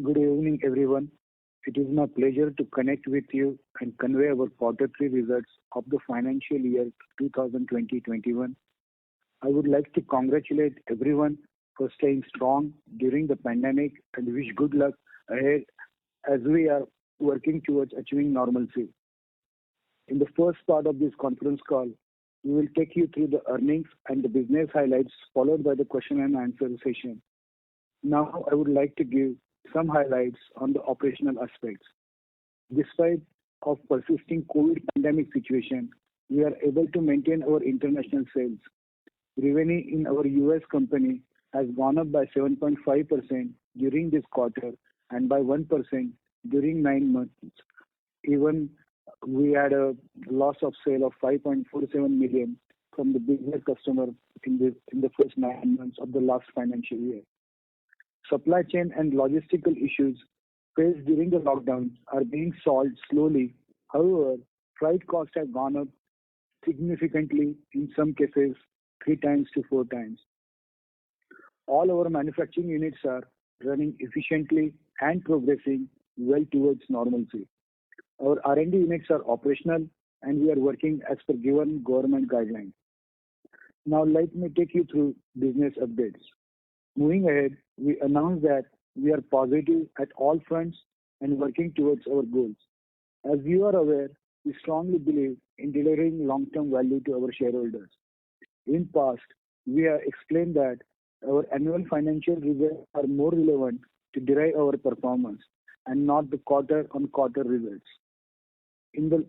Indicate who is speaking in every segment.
Speaker 1: Good evening, everyone. It is my pleasure to connect with you and convey our quarter three results of the financial year 2020-21. I would like to congratulate everyone for staying strong during the pandemic and wish good luck ahead as we are working towards achieving normalcy. In the first part of this conference call, we will take you through the earnings and the business highlights, followed by the question and answer session. Now, I would like to give some highlights on the operational aspects. Despite of persisting COVID pandemic situation, we are able to maintain our international sales. Revenue in our US company has gone up by 7.5% during this quarter and by 1% during 9 months. Even we had a loss of sale of 5.47 million from the business customer in the first 9 months of the last financial year. Supply chain and logistical issues faced during the lockdown are being solved slowly. However, freight costs have gone up significantly, in some cases 3 times to 4 times. All our manufacturing units are running efficiently and progressing well towards normalcy. Our R&D units are operational and we are working as per given government guidelines. Now let me take you through business updates. Moving ahead, we announce that we are positive at all fronts and working towards our goals. As you are aware, we strongly believe in delivering long-term value to our shareholders. In past, we have explained that our annual financial results are more relevant to derive our performance and not the quarter-on-quarter results. In the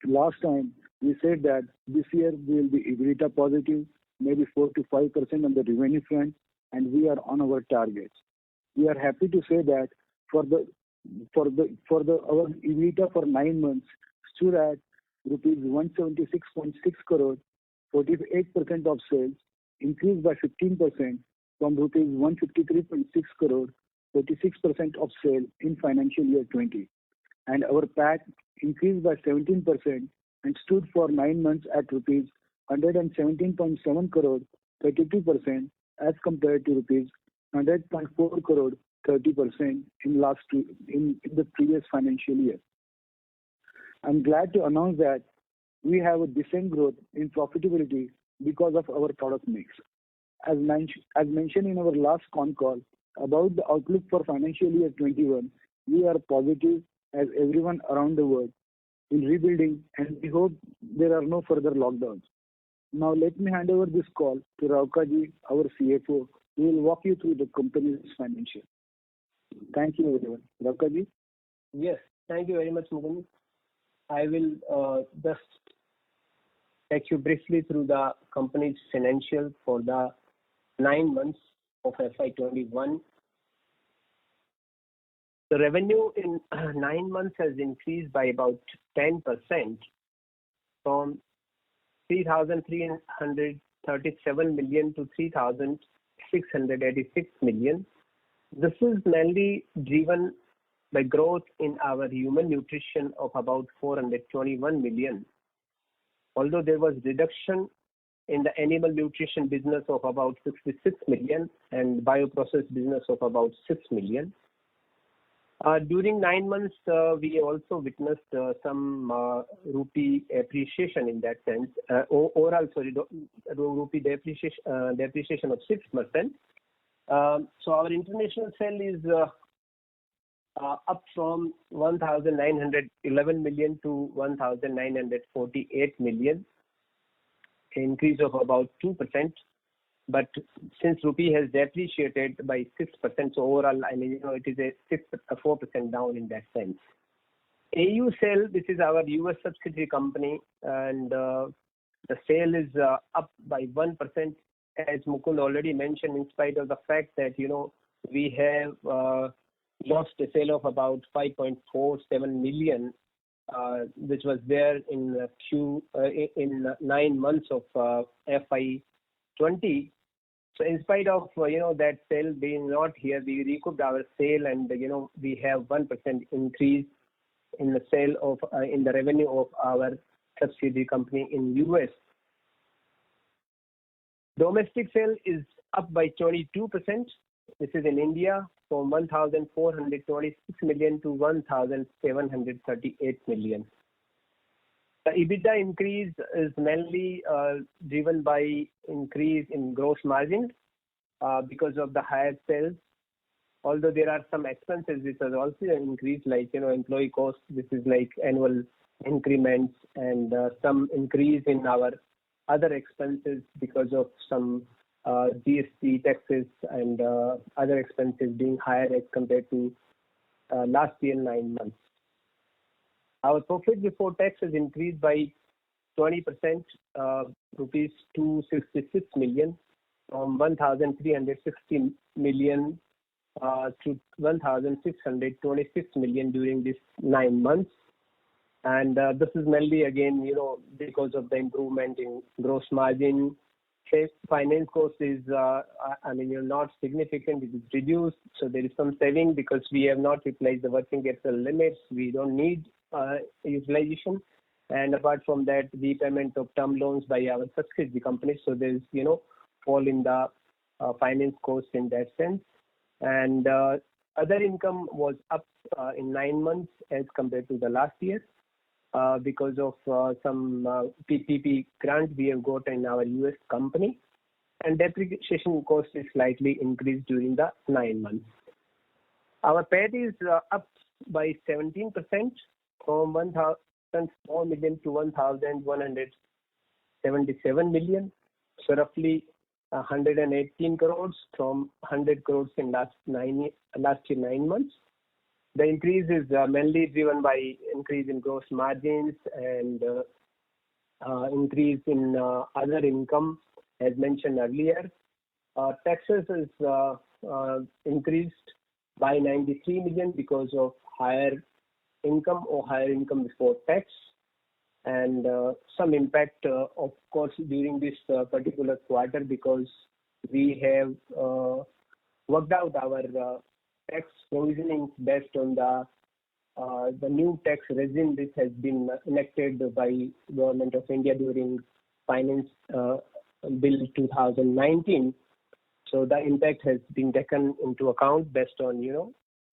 Speaker 1: last time, we said that this year we will be EBITDA positive, maybe 4 to 5% on the revenue front, and we are on our targets. We are happy to say that for our EBITDA for 9 months stood at rupees 176.6 crore, 48% of sales, increased by 15% from rupees 153.6 crore, 46% of sale in financial year 20. And our PAT increased by 17% and stood for 9 months at rupees 117.7 crore, 32% as compared to rupees 100.4 crore, 30% in the previous financial year. I'm glad to announce that we have a decent growth in profitability because of our product mix. As mentioned in our last con call about the outlook for financial year 21, we are positive as everyone around the world is rebuilding and we hope there are no further lockdowns. Now let me hand over this call to Raukaji, our CFO, who will walk you through the company's financial. Thank you everyone. Raukaji?
Speaker 2: Yes, thank you very much, Mukund. I will just take you briefly through the company's financial for the 9 months of FY21. The revenue in 9 months has increased by about 10% from 3,337 million to 3,686 million. This is mainly driven by growth in our human nutrition of about 421 million. Although there was reduction in the animal nutrition business of about 66 million and bioprocess business of about 6 million. During 9 months, we also witnessed some rupee appreciation in that sense. Rupee depreciation of 6%. So our international sale is up from 1,911 million to 1,948 million, increase of about 2%. But since rupee has depreciated by 6%, so overall, it is a 4% down in that sense. AU sale, this is our US subsidiary company, and the sale is up by 1%, as Mukund already mentioned, in spite of the fact that, we have lost a sale of about 5.47 million, which was there in 9 months of FY20. So in spite of that sale being not here, we recouped our sale, and we have 1% increase in the sale of in the revenue of our subsidiary company in US. Domestic sale is up by 22%, This is in India from 1,426 million to 1,738 million. The EBITDA increase is mainly driven by increase in gross margin because of the higher sales. Although there are some expenses which has also increased, like employee costs. This is like annual increments and some increase in our other expenses because of some GST taxes and other expenses being higher as compared to last year 9 months. Our profit before tax has increased by 20%, rupees 266 million, from 1,360 million to 1,626 million during this 9 months. And this is mainly again, because of the improvement in gross margin. Finance cost is, not significant. It is reduced. So there is some saving because we have not replaced the working capital limits. We don't need utilization. And apart from that, the payment of term loans by our subsidiary companies. So there is, fall in the finance cost in that sense. And other income was up in 9 months as compared to the last year because of some PPP grant we have got in our US company. And depreciation cost is slightly increased during the 9 months. Our PAT is up by 17% from 1,004 million to 1,177 million. So roughly 118 crores from 100 crores in last year 9 months. The increase is mainly driven by increase in gross margins and increase in other income, as mentioned earlier. Taxes is increased by 93 million because of higher income or higher income before tax. And some impact, of course, during this particular quarter because we have worked out our tax provisioning based on the new tax regime which has been enacted by Government of India during Finance Bill 2019. So the impact has been taken into account based on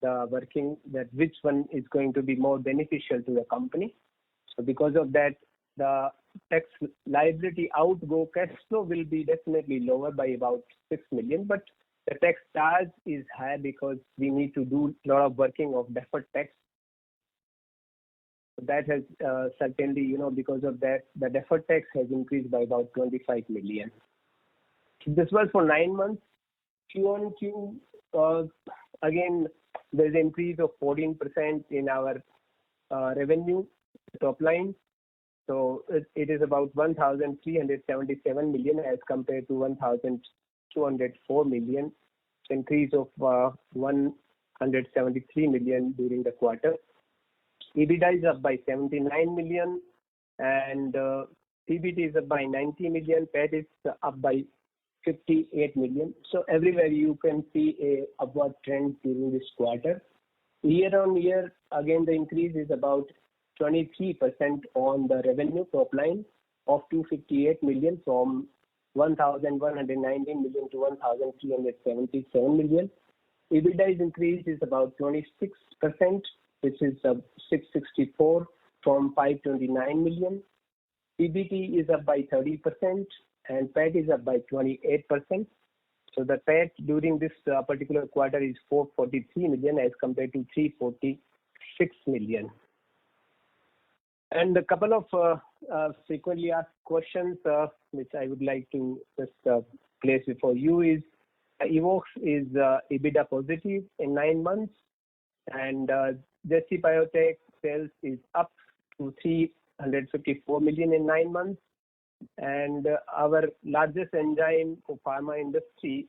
Speaker 2: the working that which one is going to be more beneficial to the company. So because of that, the tax liability outgo cash flow will be definitely lower by about 6 million. But the tax charge is high because we need to do a lot of working of deferred tax. So that has certainly, because of that, the deferred tax has increased by about 25 million. This was for 9 months. Q on Q, again, there's an increase of 14% in our revenue top line. So it is about 1,377 million as compared to 1,204 million. It's an increase of 173 million during the quarter. EBITDA is up by 79 million and PBT is up by 90 million. PAT is up by 58 million. So everywhere you can see a upward trend during this quarter. Year on year, again, the increase is about 23% on the revenue top line of 258 million from 1,119 million to 1,377 million. EBITDA increase is about 26%, which is 664 from 529 million. PBT is up by 30% and PAT is up by 28%. So the PAT during this particular quarter is 443 million as compared to 346 million. And a couple of frequently asked questions which I would like to just place before you is Evoxx is EBITDA positive in 9 months and JC Biotech sales is up to 354 million in 9 months. And our largest enzyme for pharma industry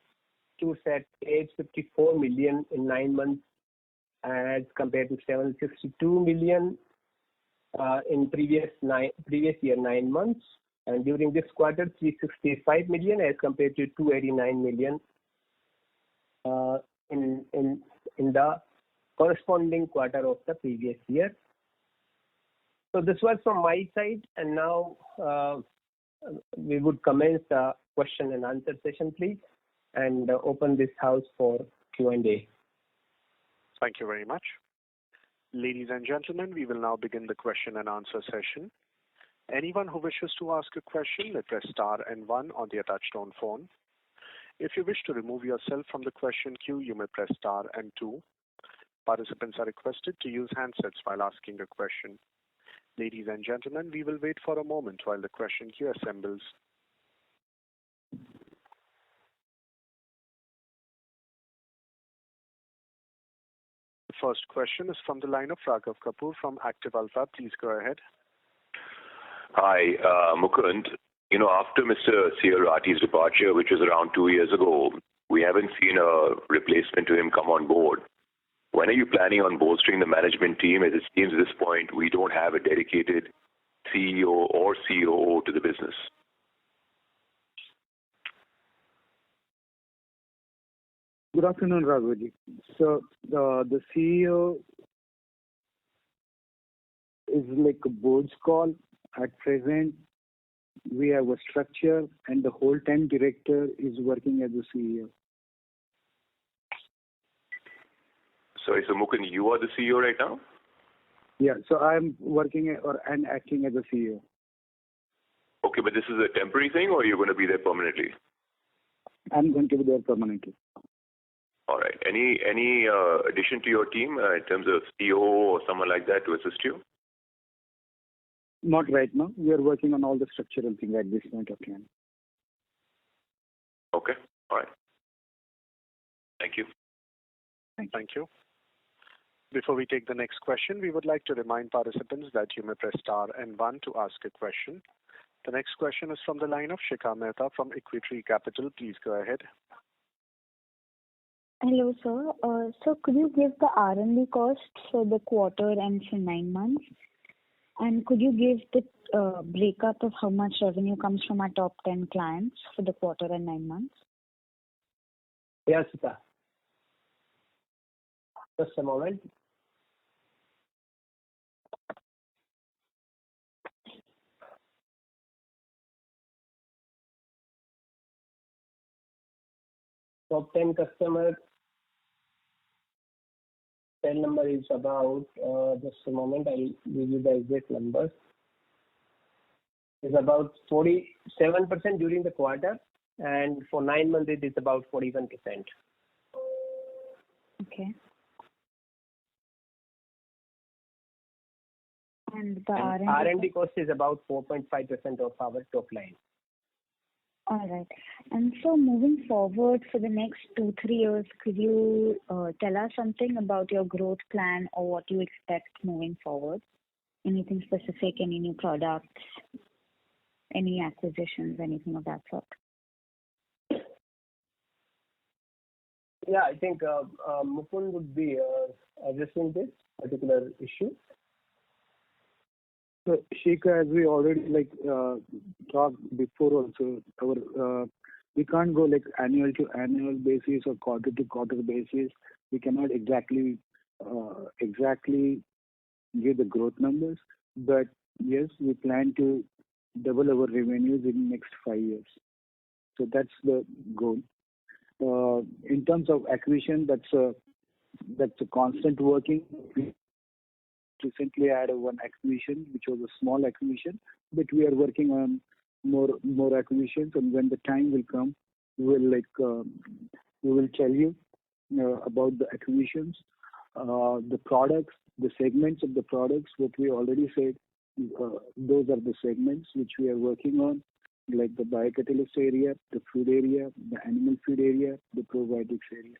Speaker 2: stood at 854 million in 9 months as compared to 762 million in previous year 9 months. And during this quarter, 365 million as compared to 289 million in the corresponding quarter of the previous year. So this was from my side, and now we would commence the question and answer session, please. and open this house for Q&A.
Speaker 3: Thank you very much. Ladies and gentlemen, we will now begin the question and answer session. Anyone who wishes to ask a question may press star and one on their touchtone phone. If you wish to remove yourself from the question queue, you may press star and two. Participants are requested to use handsets while asking a question. Ladies and gentlemen, we will wait for a moment while the question queue assembles. The first question is from the line of Raghav Kapoor from Active Alpha. Please go ahead.
Speaker 4: Hi, Mukund. After Mr. C.L. Rathi's departure, which was around 2 years ago, we haven't seen a replacement to him come on board. When are you planning on bolstering the management team? As it seems at this point, we don't have a dedicated CEO or COO to the business.
Speaker 1: Good afternoon, Raghuji. So the CEO is like a board's call. At present, we have a structure and the whole time director is working as a CEO.
Speaker 4: Sorry, so Mukund, you are the CEO right now?
Speaker 1: Yeah, so I'm working and acting as a CEO.
Speaker 4: Okay, but this is a temporary thing or you're going to be there permanently?
Speaker 1: I'm going to be there permanently.
Speaker 4: All right. Any addition to your team in terms of CEO or someone like that to assist you?
Speaker 1: Not right now. We are working on all the structural things at this point of time.
Speaker 4: Okay. All right. Thank you.
Speaker 3: Thank you. Before we take the next question, we would like to remind participants that you may press star and one to ask a question. The next question is from the line of Shikha Mehta from Equitree Capital. Please go ahead.
Speaker 5: Hello, sir. So could you give the R&D cost for the quarter and for 9 months? And could you give the breakup of how much revenue comes from our top 10 clients for the quarter and 9 months?
Speaker 2: Yes, Sita. Just a moment. Top 10 customers, 10 number is about, just a moment, I'll give you the exact numbers. It's about 47% during the quarter, and for 9 months it is about 41%.
Speaker 5: Okay. And the R&D
Speaker 2: cost is about 4.5% of our top line.
Speaker 5: All right. And so moving forward for the next 2-3 years, could you tell us something about your growth plan or what you expect moving forward? Anything specific, any new products, any acquisitions, anything of that sort?
Speaker 2: Yeah, I think Mukund would be addressing this particular issue.
Speaker 1: So, Shikha, as we already talked before also, we can't go like annual to annual basis or quarter to quarter basis. We cannot exactly give the growth numbers. But yes, we plan to double our revenues in the next 5 years. So that's the goal. In terms of acquisition, that's a constant working. We recently had one acquisition, which was a small acquisition, but we are working on more acquisitions, and when the time will come, we will tell you about the acquisitions, the products, the segments of the products. What we already said, those are the segments which we are working on, like the biocatalyst area, the food area, the animal feed area, the probiotics area.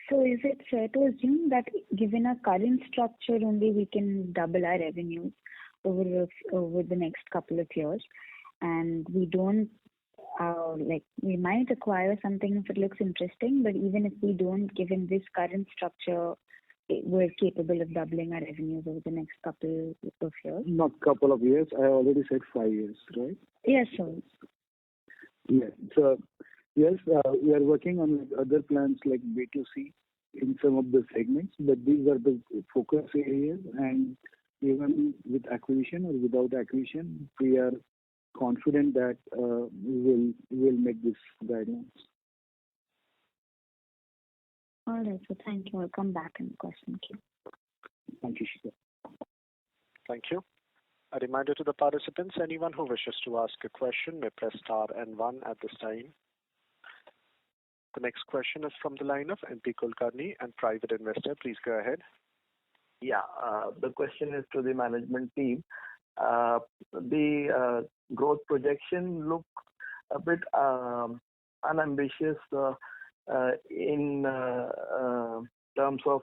Speaker 5: So is it fair to assume that given our current structure only we can double our revenues over the next couple of years, and we don't we might acquire something if it looks interesting, but even if we don't, given this current structure, we're capable of doubling our revenues over the next couple of years?
Speaker 1: Not couple of years. I already said 5 years, right?
Speaker 5: Yes, sir.
Speaker 1: Yeah. So yes, we are working on other plans like B2C in some of the segments, but these are the focus areas. And even with acquisition or without acquisition, we are confident that we will make this guidelines.
Speaker 5: All right, so thank you. I'll come back in the question queue.
Speaker 1: Thank you, Shikha.
Speaker 3: Thank you. A reminder to the participants, anyone who wishes to ask a question may press star and one at this time. The next question is from the line of MP Kulkarni and private investor. Please go ahead.
Speaker 6: Yeah, the question is to the management team. The growth projection look a bit unambitious in terms of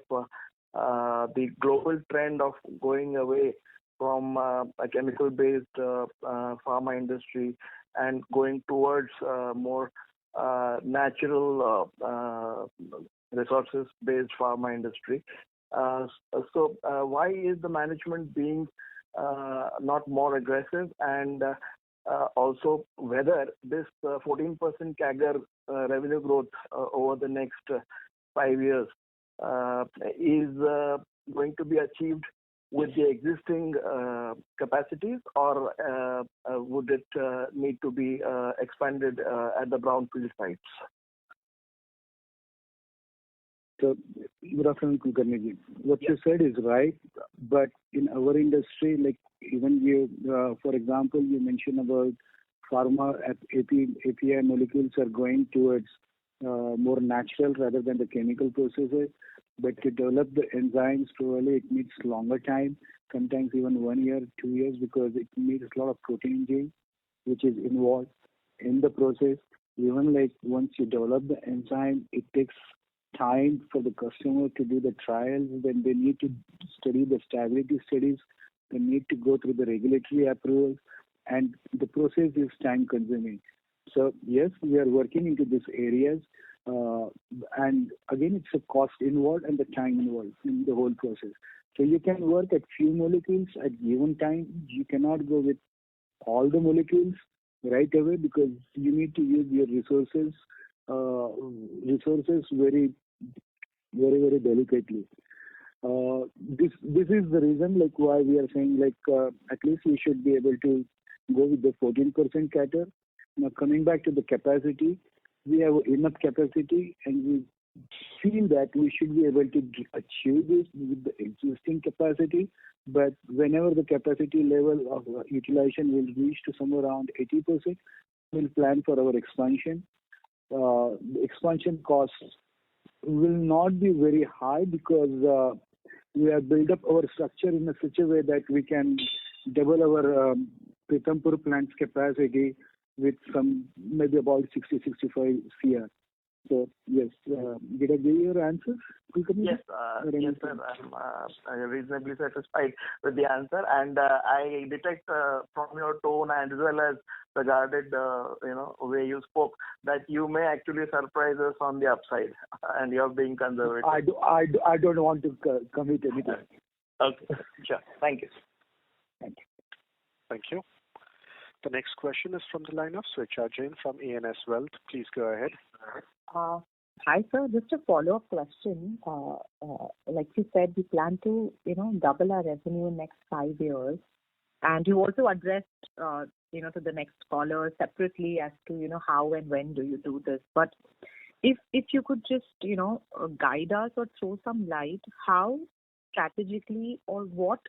Speaker 6: the global trend of going away from a chemical-based pharma industry and going towards more natural resources-based pharma industry. So why is the management being not more aggressive, and also whether this 14% CAGR revenue growth over the next 5 years is going to be achieved with the existing capacities, or would it need to be expanded at the brownfield sites?
Speaker 1: So, good afternoon, Kulkarni. What you said is right, but in our industry, like even you, for example, you mentioned about pharma API molecules are going towards more natural rather than the chemical processes. But to develop the enzymes, probably it needs longer time, sometimes even 1 year, 2 years, because it needs a lot of protein engineering, which is involved in the process. Even like once you develop the enzyme, it takes time for the customer to do the trials. Then they need to study the stability studies. They need to go through the regulatory approvals, and the process is time consuming. So yes, we are working into these areas. And again, it's a cost involved and the time involved in the whole process. So you can work at few molecules at given time. You cannot go with all the molecules right away because you need to use your resources very, very, very delicately. This is the reason like why we are saying like at least we should be able to go with the 14% CAGR. Now coming back to the capacity, we have enough capacity, and we feel that we should be able to achieve this with the existing capacity. But whenever the capacity level of utilization will reach to somewhere around 80%, we'll plan for our expansion. The expansion costs will not be very high because we have built up our structure in such a way that we can double our Pithampur plant's capacity with some maybe about 60-65 CR. So yes, did I give you your answers?
Speaker 6: Yes, yes, sir. I'm reasonably satisfied with the answer, and I detect from your tone and as well as the guarded, way you spoke, that you may actually surprise us on the upside, and you're being conservative.
Speaker 1: I don't want to commit anything.
Speaker 6: Okay, sure. Thank you.
Speaker 1: Thank you.
Speaker 3: Thank you. The next question is from the line of Swechha Jain from ANS Wealth. Please go ahead.
Speaker 7: Hi, sir. Just a follow-up question. Like you said, we plan to, double our revenue in next 5 years. And you also addressed, to the next caller separately as to, how and when do you do this. But if you could just, guide us or throw some light, how strategically or what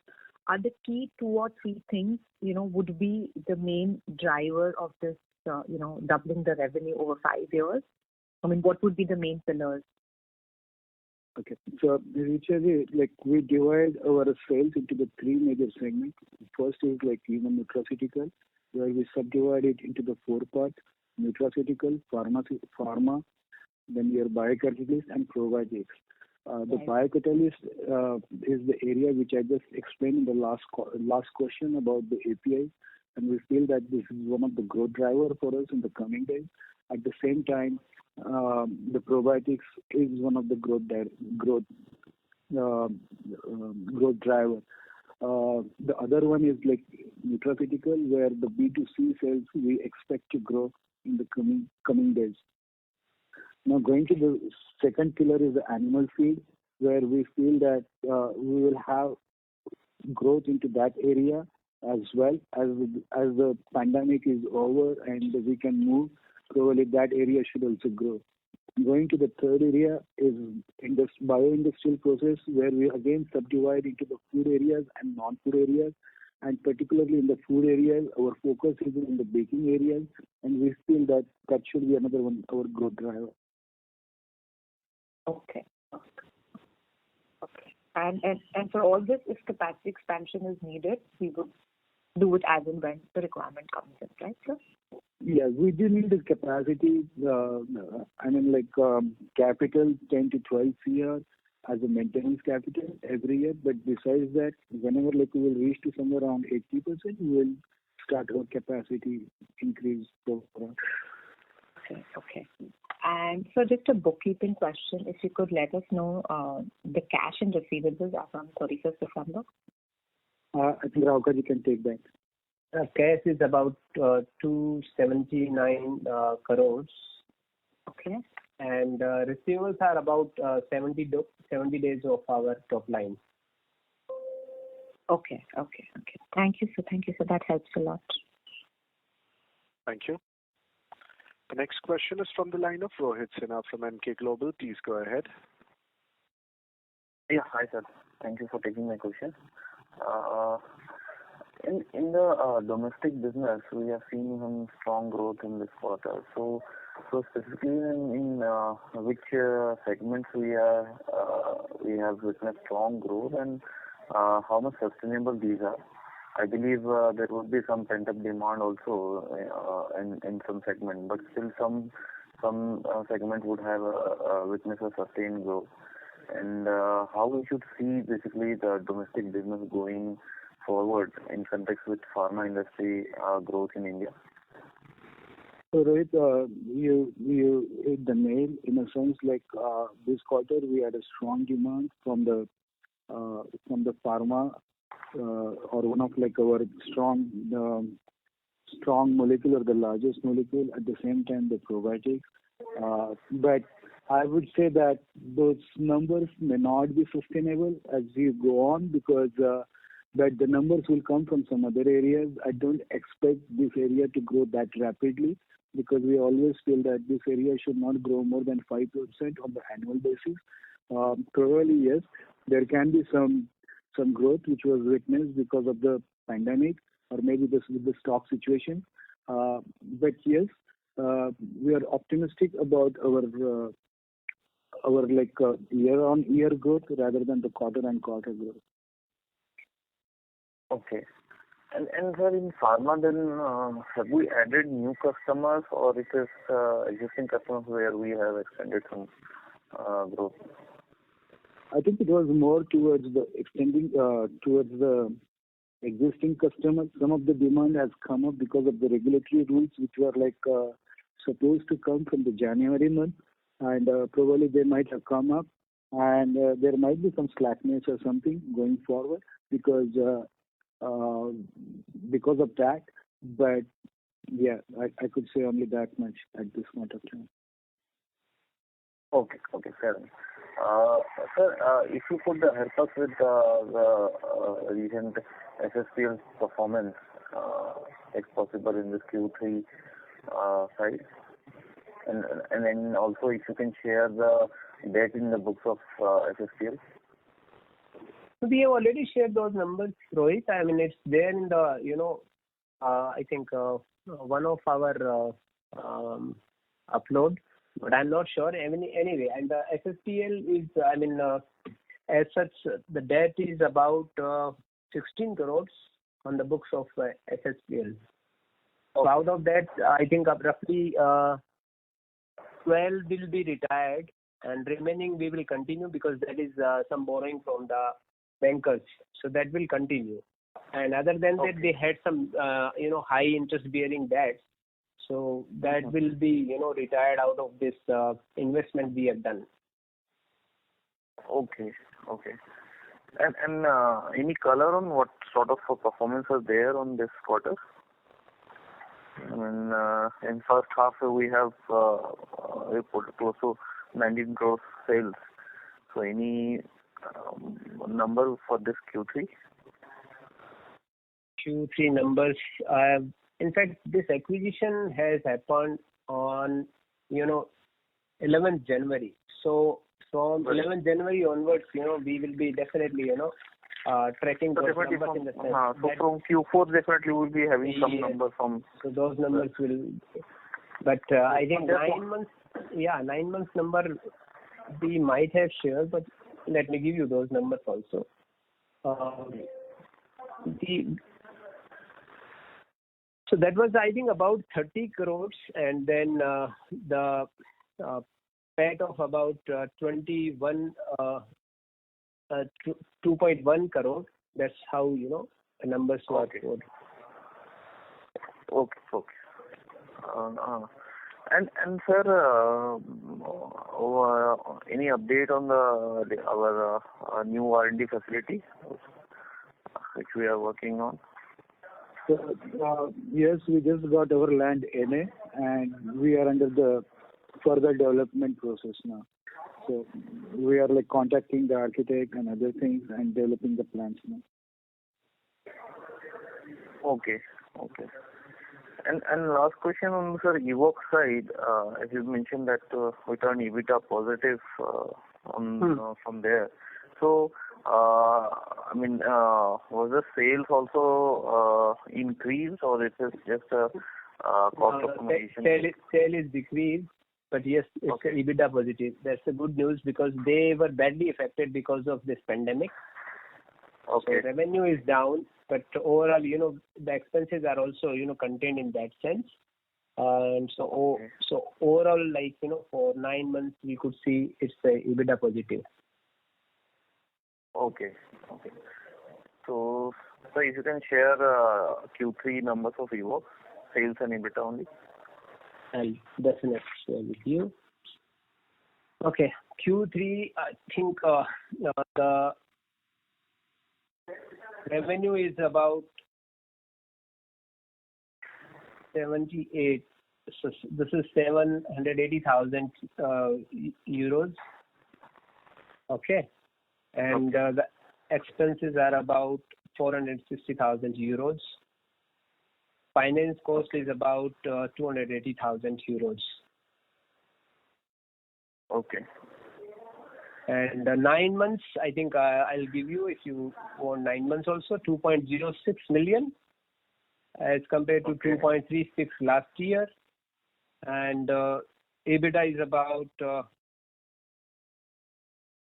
Speaker 7: are the key 2 or 3 things, would be the main driver of this, doubling the revenue over 5 years? I mean, what would be the main pillars?
Speaker 1: Okay. So, Richa, like we divide our sales into the 3 major segments. First is like human nutraceutical, where we subdivide it into the 4 parts: nutraceutical, pharma, then your biocatalyst and probiotics. The biocatalyst is the area which I just explained in the last question about the API, and we feel that this is one of the growth driver for us in the coming days. At the same time, the probiotics is one of the growth driver. The other one is like nutraceutical, where the B2C sales we expect to grow in the coming days. Now going to the second pillar is the animal feed, where we feel that we will have growth into that area, as well as the pandemic is over and we can move, probably that area should also grow. Going to the third area is bio-industrial process, where we again subdivide into the food areas and non-food areas. And particularly in the food areas, our focus is in the baking areas, and we feel that that should be another one, our growth driver.
Speaker 7: Okay. And for all this, if capacity expansion is needed, we would do it as and when the requirement comes in, right, sir?
Speaker 1: Yes, we do need the capacity. Capital 10 to 12 CR as a maintenance capital every year. But besides that, whenever we will reach to somewhere around 80%, we will start our capacity increase program.
Speaker 7: Okay. And so just a bookkeeping question, if you could let us know the cash and receivables as on 31st December.
Speaker 1: I think Rauka can take that.
Speaker 2: Cash is about 279 crores.
Speaker 7: Okay.
Speaker 2: And receivables are about 70 days of our top line.
Speaker 7: Okay. Thank you, sir. That helps a lot.
Speaker 3: Thank you. The next question is from the line of Rohit Sinha from Emkay Global. Please go ahead.
Speaker 8: Yeah, hi sir. Thank you for taking my question. In the domestic business, we have seen some strong growth in this quarter. So specifically in which segments we have witnessed strong growth, and how much sustainable these are. I believe there would be some pent-up demand also in some segment, but still some segment would have witnessed a sustained growth. And how we should see basically the domestic business going forward in context with pharma industry growth in India.
Speaker 1: So Rohit, you hit the nail in a sense. Like this quarter, we had a strong demand from the pharma. Or one of like our strong molecule, or the largest molecule, at the same time the probiotics. But I would say that those numbers may not be sustainable as we go on, because but the numbers will come from some other areas. I don't expect this area to grow that rapidly, because we always feel that this area should not grow more than 5% on the annual basis. Probably yes, there can be some growth which was witnessed because of the pandemic, or maybe this with the stock situation. But yes, we are optimistic about our year-on-year growth rather than the quarter-on-quarter growth.
Speaker 8: Okay. And sir, in pharma then, have we added new customers, or it is existing customers where we have extended some growth?
Speaker 1: I think it was more towards the extending towards the existing customers. Some of the demand has come up because of the regulatory rules, which were supposed to come from the January month, and probably they might have come up, and there might be some slackness or something going forward because of that. But yeah, I could say only that much at this point of time.
Speaker 8: Okay, fair enough. Sir, if you could help us with the recent SSPL performance, if possible, in this Q3 side, and then also if you can share the debt in the books of SSPL.
Speaker 2: We have already shared those numbers, Rohit. I mean, it's there in the I think one of our upload. But I'm not sure. Anyway, and the SSPL is, as such, the debt is about 16 crores on the books of SSPL. So out of that, I think roughly 12 will be retired, and remaining we will continue because that is some borrowing from the bankers. So that will continue. And other than that, they had some high interest bearing debts. So that will be retired out of this investment we have done.
Speaker 8: Okay. And any color on what sort of performance was there on this quarter? I mean, in first half we have reported close to 19 crores sales. So any number for this Q3?
Speaker 2: Q3 numbers. In fact, this acquisition has happened on 11th January. So from 11th January onwards, we will be definitely tracking those numbers in the sense.
Speaker 6: So from Q4 definitely we will be having some numbers from.
Speaker 2: So those numbers will. But I think 9 months. Yeah, 9 months number we might have shared, but let me give you those numbers also. So that was, I think, about 30 crores, and then the PAT of about 2.1 crore. That's how the numbers were.
Speaker 6: Okay. And sir, any update on our new R&D facility which we are working on?
Speaker 1: So, yes, we just got our land NA, and we are under the further development process now. So we are contacting the architect and other things and developing the plans now.
Speaker 6: Okay. And last question on Sir Evoxx side, as you mentioned that we turned EBITDA positive from there. So was the sales also increased, or it is just a cost optimization?
Speaker 2: Sale is decreased, but yes, it's EBITDA positive. That's the good news because they were badly affected because of this pandemic.
Speaker 6: Okay.
Speaker 2: So revenue is down, but overall, the expenses are also, contained in that sense. And so overall, for 9 months, we could see it's EBITDA positive.
Speaker 6: Okay. So if you can share Q3 numbers of Evoxx, sales and EBITDA only.
Speaker 2: I'll definitely share with you. Okay, Q3, I think the revenue is about 78. So this is 780,000 euros. Okay. And the expenses are about 460,000 euros. Finance cost is about 280,000 euros.
Speaker 6: Okay.
Speaker 2: And 9 months, I think I'll give you, if you want 9 months also, 2.06 million as compared to 2.36 last year. And EBITDA is about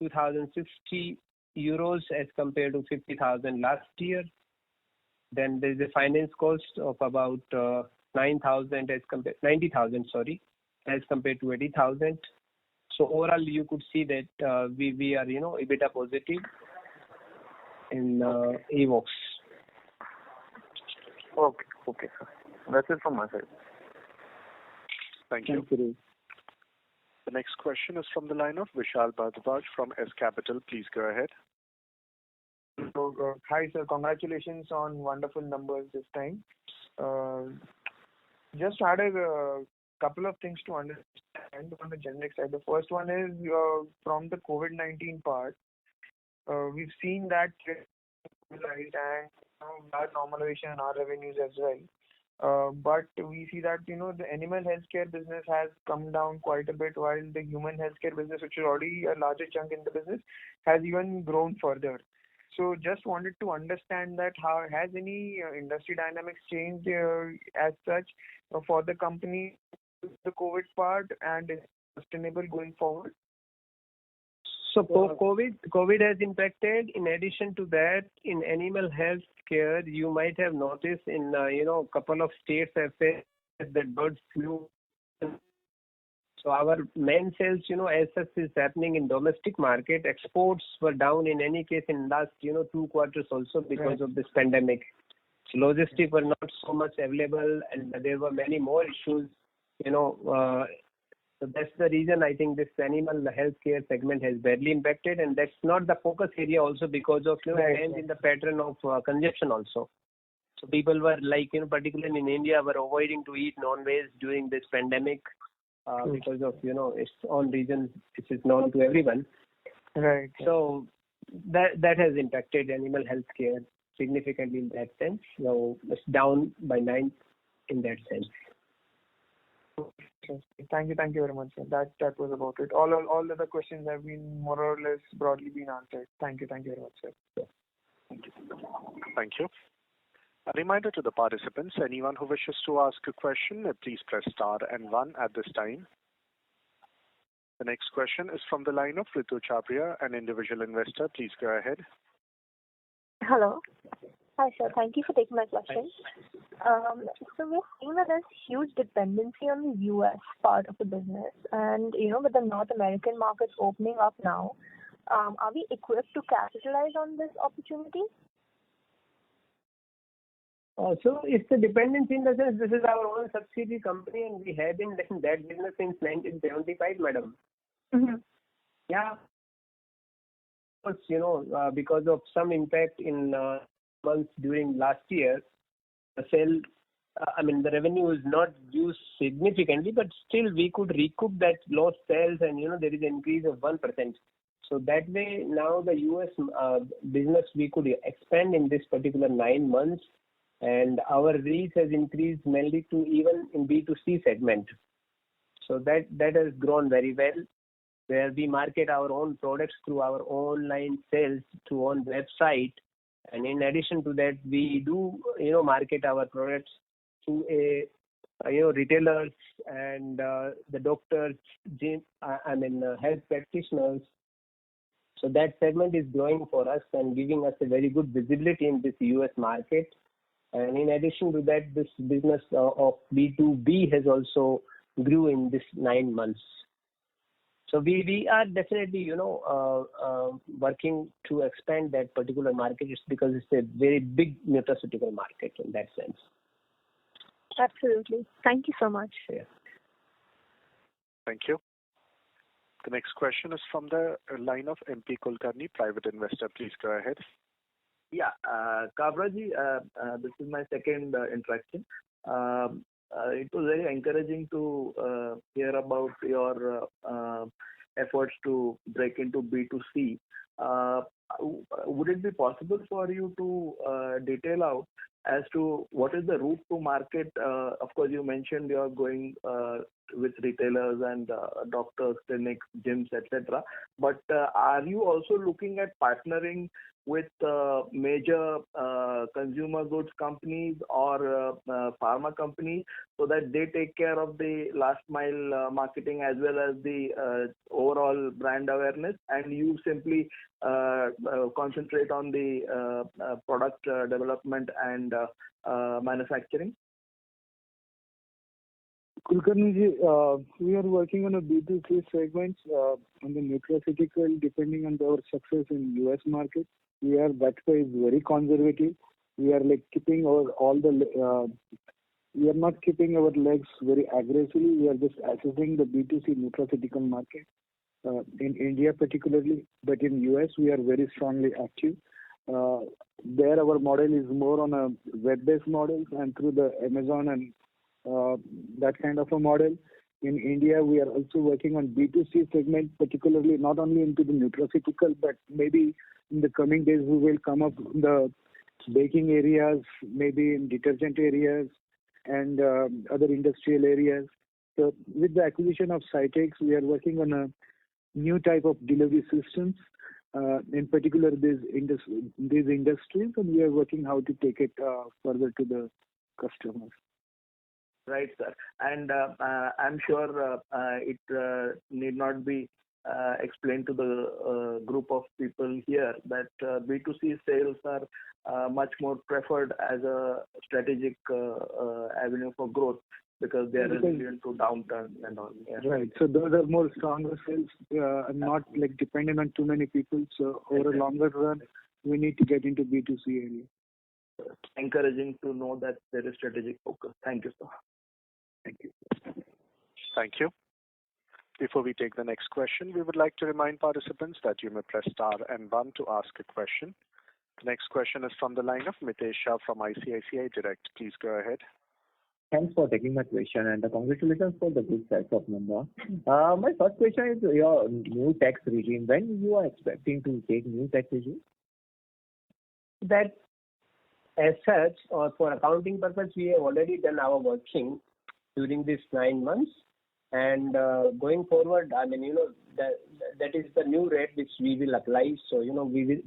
Speaker 2: 2,060 euros as compared to 50,000 last year. Then there's a finance cost of about 90,000 as compared to 80,000. So overall, you could see that we are EBITDA positive in Evoxx.
Speaker 6: Okay, sir. That's it from my side.
Speaker 3: Thank you. The next question is from the line of Vishal Bhardwaj from S Capital. Please go ahead.
Speaker 9: So, hi sir, congratulations on wonderful numbers this time. Just had a couple of things to understand on the generic side. The first one is from the COVID-19 part. We've seen that and our normalization in our revenues as well. But we see that the animal healthcare business has come down quite a bit, while the human healthcare business, which is already a larger chunk in the business, has even grown further. So just wanted to understand that how has any industry dynamics changed as such for the company, the COVID part, and is sustainable going forward?
Speaker 2: So COVID has impacted. In addition to that, in animal health care, you might have noticed in a couple of states have faced the bird flu. So our main sales, as such, is happening in domestic market. Exports were down in any case in last 2 quarters also because of this pandemic. So logistics were not so much available, and there were many more issues. So that's the reason I think this animal healthcare segment has badly impacted, and that's not the focus area also because of change in the pattern of consumption also. So people were particularly in India, were avoiding to eat non-veg during this pandemic because of its own reason, which is known to everyone.
Speaker 9: Right.
Speaker 2: So that has impacted animal healthcare. significantly in that sense. So it's down by 9 in that sense.
Speaker 9: Okay. Thank you very much, sir. That was about it. All other questions have been more or less broadly been answered. Thank you very much, sir. Thank you.
Speaker 3: Thank you. A reminder to the participants, anyone who wishes to ask a question, please press star and 1 at this time. The next question is from the line of Ritu Chhabria, an individual investor. Please go ahead.
Speaker 10: Hello. Hi, sir. Thank you for taking my question. So we're seeing that there's huge dependency on the US part of the business, and with the North American markets opening up now, are we equipped to capitalize on this opportunity?
Speaker 2: So it's the dependency in the sense this is our own subsidiary company, and we have been in that business since 1975, madam.
Speaker 10: Mm-hmm.
Speaker 2: Yeah. Because of some impact in months during last year, the revenue is not reduced significantly, but still we could recoup that lost sales, and there is an increase of 1%. So that way, now the US business we could expand in this particular 9 months, and our reach has increased mainly to even in B2C segment. So that has grown very well, where we market our own products through our online sales through on website, and in addition to that, we do market our products to retailers and the doctors, health practitioners. So that segment is growing for us and giving us a very good visibility in this US market. And in addition to that, this business of B2B has also grew in this 9 months. So we are definitely, working to expand that particular market just because it's a very big nutraceutical market in that sense.
Speaker 10: Absolutely. Thank you so much.
Speaker 2: Yeah.
Speaker 3: Thank you. The next question is from the line of MP Kulkarni, private investor. Please go ahead.
Speaker 6: Yeah, Kabraji, this is my second interaction. It was very encouraging to hear about your efforts to break into B2C. Would it be possible for you to detail out as to what is the route to market? Of course, you mentioned you are going with retailers and doctors, clinics, gyms, etc. But are you also looking at partnering with major consumer goods companies or pharma companies so that they take care of the last mile marketing as well as the overall brand awareness, and you simply concentrate on the product development and manufacturing?
Speaker 1: Kulkarni, we are working on a B2C segment on the nutraceutical, depending on our success in US market. That way is very conservative. We are keeping we are not keeping our legs very aggressively. We are just assessing the B2C nutraceutical market in India particularly, but in US we are very strongly active. There our model is more on a web-based model and through the Amazon and that kind of a model. In India, we are also working on B2C segment, particularly not only into the nutraceutical, but maybe in the coming days we will come up in the baking areas, maybe in detergent areas and other industrial areas. So with the acquisition of Cytex, we are working on a new type of delivery systems, in particular these industries, and we are working how to take it further to the customers.
Speaker 6: Right, sir. And I'm sure it need not be explained to the group of people here that B2C sales are much more preferred as a strategic avenue for growth because they are resilient to downturn and all. Yeah.
Speaker 1: Right. So those are more stronger sales and not dependent on too many people. So over a longer run, we need to get into B2C area.
Speaker 6: Encouraging to know that there is strategic focus. Thank you, sir.
Speaker 1: Thank you.
Speaker 3: Thank you. Before we take the next question, we would like to remind participants that you may press star and 1 to ask a question. The next question is from the line of Mitesh Shah from ICICI Direct. Please go ahead.
Speaker 11: Thanks for taking my question and congratulations for the good set of numbers. My first question is your new tax regime. When you are expecting to take new tax regime?
Speaker 2: That as such, or for accounting purpose, we have already done our working during these 9 months. And going forward, I mean, that is the new rate which we will apply. So,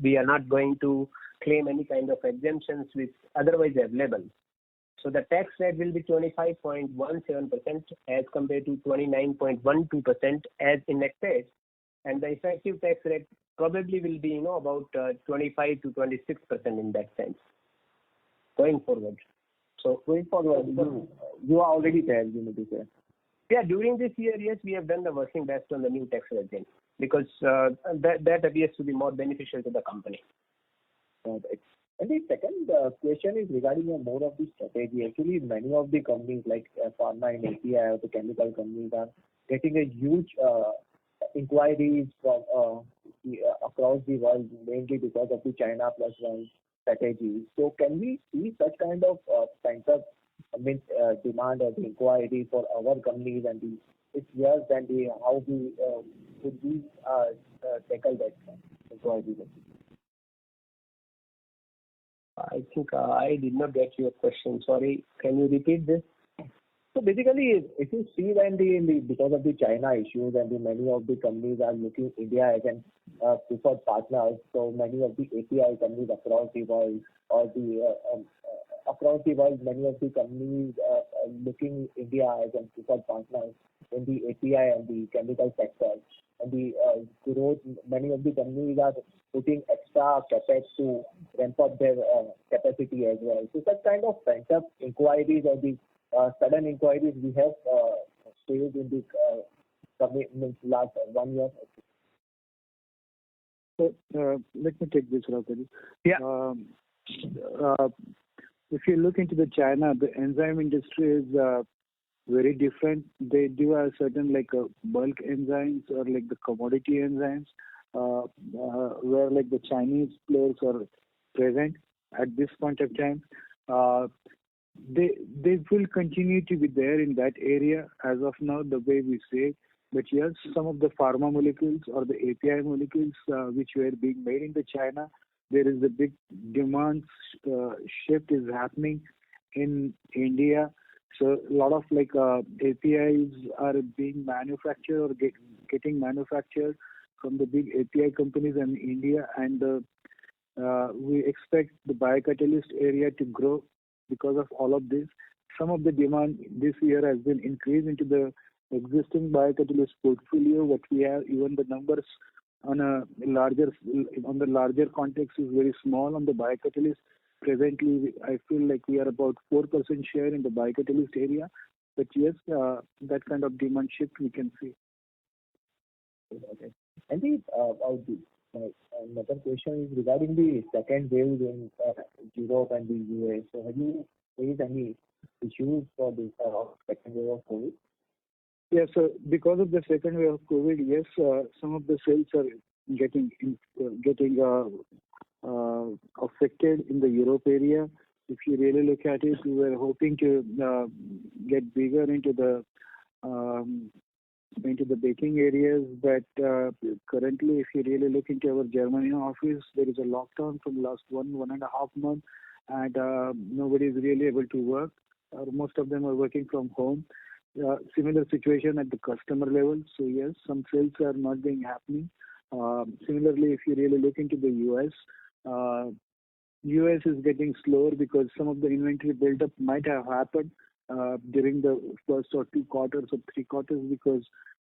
Speaker 2: we are not going to claim any kind of exemptions which otherwise available. So the tax rate will be 25.17% as compared to 29.12% as enacted. And the effective tax rate probably will be, about 25 to 26% in that sense going forward. So
Speaker 11: going forward, you are already there, you need to say.
Speaker 2: Yeah, during this year, yes, we have done the working based on the new tax regime because that appears to be more beneficial to the company.
Speaker 11: Right. And the second question is regarding more of the strategy. Actually, many of the companies like pharma and API or the chemical companies are getting a huge inquiries from across the world, mainly because of the China Plus One strategy. So can we see such kind of pent-up demand or the inquiry for our companies, and if yes, then how would we tackle that inquiry?
Speaker 2: I think I did not get your question. Sorry, can you repeat this?
Speaker 11: So basically, if you see when because of the China issues and many of the companies are looking India as an preferred partner, so many of the API companies across the world many of the companies are looking India as a preferred partner in the API and the chemical sector. And the growth, many of the companies are putting extra capex to ramp up their capacity as well. So such kind of pent-up inquiries or the sudden inquiries we have faced in the last 1 year.
Speaker 1: So let me take this, Ravi.
Speaker 2: Yeah.
Speaker 1: If you look into the China, the enzyme industry is very different. They do have certain bulk enzymes or the commodity enzymes where the Chinese players are present at this point of time. They will continue to be there in that area as of now, the way we say. But yes, some of the pharma molecules or the API molecules which were being made in the China, there is a big demand shift is happening in India. So a lot of APIs are being manufactured or getting manufactured from the big API companies in India, and we expect the biocatalyst area to grow because of all of this. Some of the demand this year has been increased into the existing biocatalyst portfolio. What we have, even the numbers on the larger context is very small on the biocatalyst. Presently, I feel like we are about 4% share in the biocatalyst area. But yes, that kind of demand shift we can see.
Speaker 11: Okay. And another question is regarding the second wave in Europe and the US. So have you faced any issues for the second wave of COVID?
Speaker 1: Yeah, so because of the second wave of COVID, yes, some of the sales are getting affected in the Europe area. If you really look at it, we were hoping to get bigger into the baking areas, but currently, if you really look into our Germany office, there is a lockdown from last 1.5 months, and nobody is really able to work. Most of them are working from home. Similar situation at the customer level. So yes, some sales are not being happening. Similarly, if you really look into the US is getting slower because some of the inventory buildup might have happened during the first or 2 quarters or 3 quarters because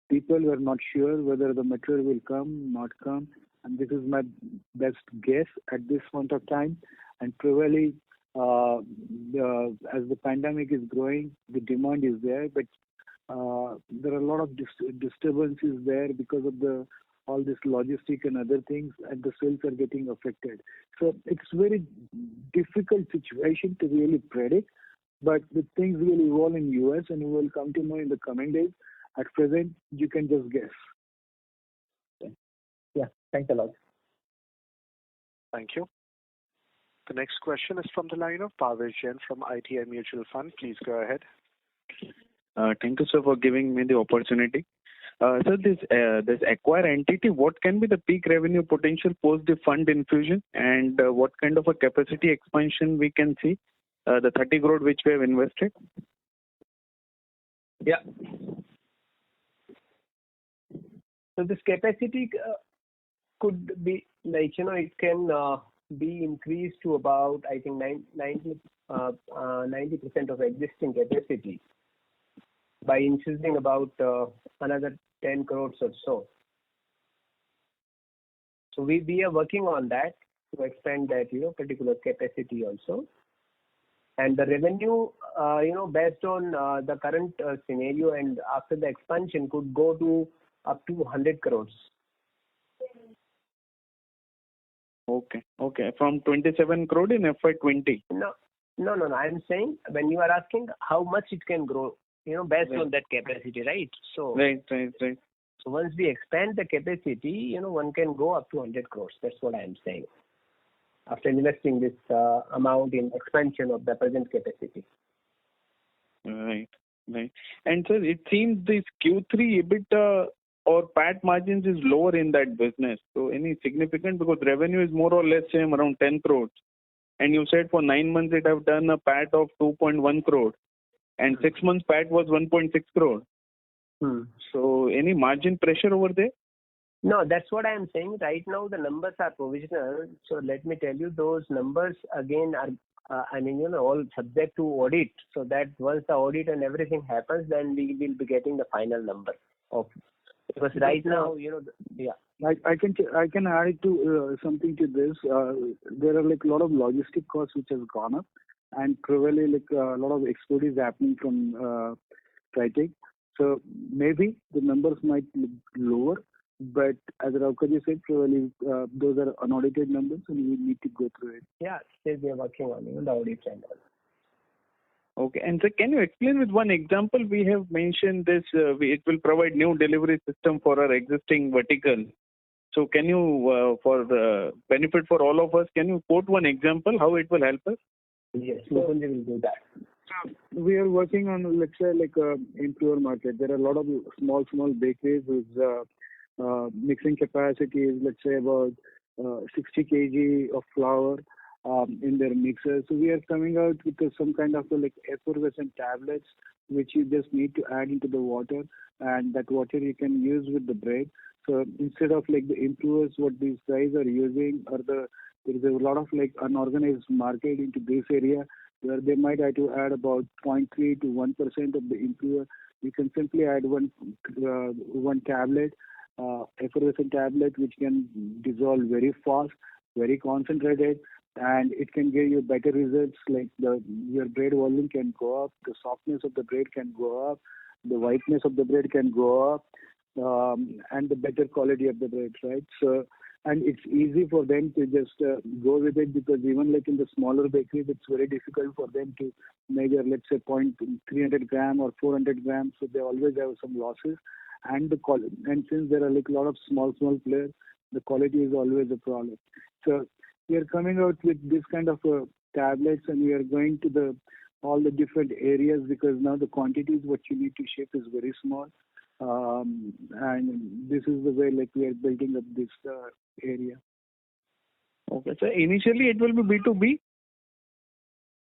Speaker 1: people were not sure whether the material will come, not come. And this is my best guess at this point of time. And probably as the pandemic is growing, the demand is there, but there are a lot of disturbances there because of all this logistic and other things, and the sales are getting affected. So it's very difficult situation to really predict, but the things will evolve in US and we will come to know in the coming days. At present, you can just guess.
Speaker 11: Okay. Yeah, thanks a lot.
Speaker 3: Thank you. The next question is from the line of Bhavesh Jain from ITI Mutual Fund. Please go ahead.
Speaker 12: Thank you, sir, for giving me the opportunity. So this acquired entity, what can be the peak revenue potential post the fund infusion, and what kind of a capacity expansion we can see? The 30 crore which we have invested.
Speaker 2: Yeah. So this capacity could be like, it can be increased to about, I think, 90% of existing capacity by infusing about another 10 crores or so. So we are working on that to expand that, particular capacity also. And the revenue, based on the current scenario and after the expansion could go to up to 100 crores.
Speaker 12: Okay. From 27 crore in FY20.
Speaker 2: No. I'm saying when you are asking how much it can grow, based on that capacity, right? So
Speaker 12: Right.
Speaker 2: So once we expand the capacity, one can go up to 100 crores. That's what I am saying. After investing this amount in expansion of the present capacity.
Speaker 12: Right. And sir, it seems this Q3 EBITDA or PAT margins is lower in that business. So any significant, because revenue is more or less same around 10 crores. And you said for 9 months it have done a PAT of 2.1 crore. And 6 months PAT was 1.6 crore. So any margin pressure over there?
Speaker 2: No, that's what I am saying. Right now the numbers are provisional. So let me tell you, those numbers again are, all subject to audit. So that once the audit and everything happens, then we will be getting the final number of. Because right now, yeah.
Speaker 1: I can add to something to this. There are like a lot of logistic costs which has gone up, and probably like a lot of export is happening from Tritech. So maybe the numbers might look lower, but as Raukaji said, probably those are unaudited numbers, and we need to go through it.
Speaker 2: Yeah, still we are working on the audit and all.
Speaker 12: Okay. And sir, can you explain with one example? We have mentioned this, it will provide new delivery system for our existing vertical. So can you, for the benefit for all of us, can you quote one example how it will help us?
Speaker 2: Yes, Mukunji will do that.
Speaker 1: We are working on, let's say, like a improver market. There are a lot of small bakeries whose mixing capacity is, let's say, about 60 kg of flour in their mixer. So we are coming out with some kind of like effervescent tablets which you just need to add into the water, and that water you can use with the bread. So instead of like the improvers what these guys are using, or there is a lot of like unorganized market into this area where they might have to add about 0.3 to 1% of the improver. You can simply add one tablet, effervescent tablet, which can dissolve very fast, very concentrated, and it can give you better results. Like your bread volume can go up, the softness of the bread can go up, the whiteness of the bread can go up, and the better quality of the bread, right? So, and it's easy for them to just go with it, because even like in the smaller bakeries, it's very difficult for them to measure, let's say, 300 gram or 400 grams. So they always have some losses, and the quality. And since there are like a lot of small players, the quality is always a problem. So we are coming out with this kind of tablets, and we are going to all the different areas, because now the quantities what you need to ship is very small. And this is the way like we are building up this area.
Speaker 12: Okay, so initially it will be B2B?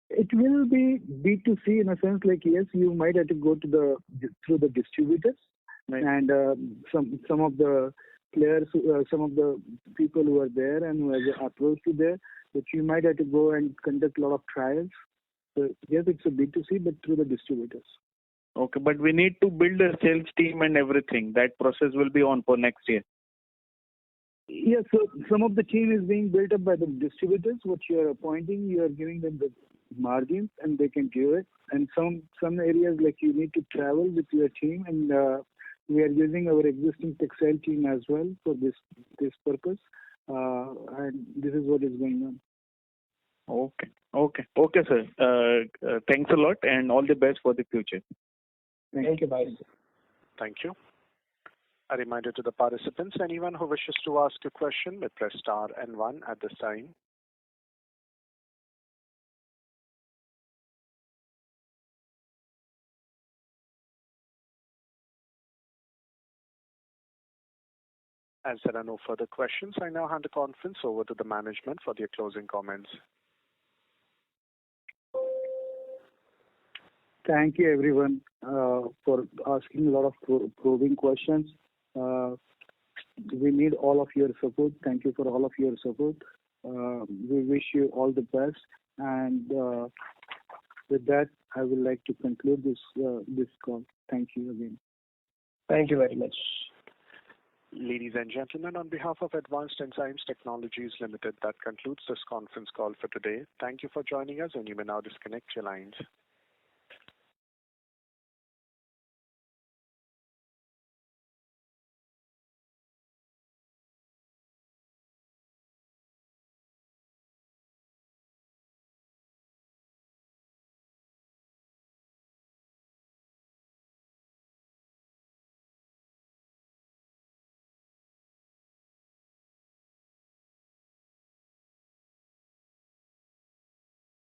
Speaker 1: It will be B2C in a sense, like yes, you might have to go through the distributors, right. And some of the players, some of the people who are there and who have approached you there, that you might have to go and conduct a lot of trials. So yes, it's a B2C, but through the distributors.
Speaker 12: Okay, but we need to build a sales team and everything. That process will be on for next year.
Speaker 1: Yes, so some of the team is being built up by the distributors. What you are appointing, you are giving them the margins, and they can give it. And some areas like you need to travel with your team, and we are using our existing textile team as well for this purpose. And this is what is going on.
Speaker 12: Okay, sir. Thanks a lot, and all the best for the future.
Speaker 2: Thank you. Bye.
Speaker 3: Thank you. A reminder to the participants, anyone who wishes to ask a question may press star and 1 at this time. As there are no further questions, I now hand the conference over to the management for their closing comments.
Speaker 1: Thank you, everyone, for asking a lot of probing questions. We need all of your support. Thank you for all of your support. We wish you all the best. And with that, I would like to conclude this call. Thank you again.
Speaker 2: Thank you very much.
Speaker 3: Ladies and gentlemen, on behalf of Advanced Enzymes Technologies Limited, that concludes this conference call for today. Thank you for joining us, and you may now disconnect your lines.